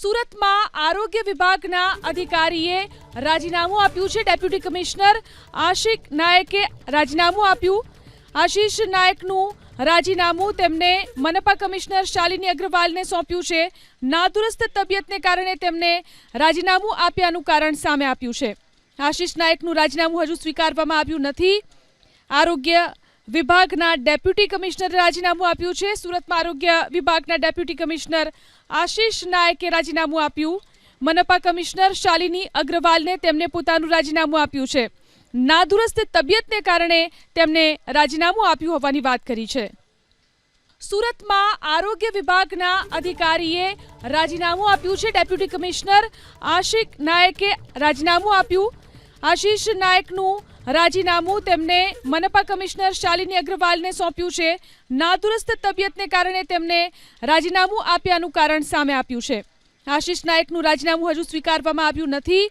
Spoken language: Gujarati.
સુરતમાં આરોગ્ય વિભાગના અધિકારીએ રાજીનામું આપ્યું છે। ડેપ્યુટી કમિશનર આશિક નાયકે રાજીનામું આપ્યું। આશિષ નાયકનું રાજીનામું તેમને મનપા કમિશનર શાલિની અગ્રવાલને સોંપ્યું છે। નાદુરસ્ત તબિયતને કારણે તેમને રાજીનામું આપ્યાનું કારણ સામે આપ્યું છે। આશિષ નાયકનું રાજીનામું હજુ સ્વીકારવામાં આવ્યું નથી। આરોગ્ય વિભાગના ડેપ્યુટી કમિશનરે રાજીનામું આપ્યું છે। સુરતમાં આરોગ્ય વિભાગના ડેપ્યુટી કમિશનર આશિષ નાયકે રાજીનામું આપ્યું। મનપા કમિશનર શાલિની અગ્રવાલને તેમને પોતાનું રાજીનામું આપ્યું છે। નાદુરસ્ત તબિયતને કારણે તેમને રાજીનામું આપ્યું હોવાની વાત કરી છે। સુરતમાં આરોગ્ય વિભાગના અધિકારીએ રાજીનામું આપ્યું છે। ડેપ્યુટી કમિશનર આશિક નાયકે રાજીનામું આપ્યું। આશિષ નાયકનું રાજીનામું તેમને મનપા કમિશનર શાલિની અગ્રવાલને સોંપ્યું છે। નાદુરસ્ત તબિયતને કારણે તેમને રાજીનામું આપ્યાનું કારણ સામે આપ્યું છે। આશિષ નાયકનું રાજીનામું હજુ સ્વીકારવામાં આવ્યું નથી।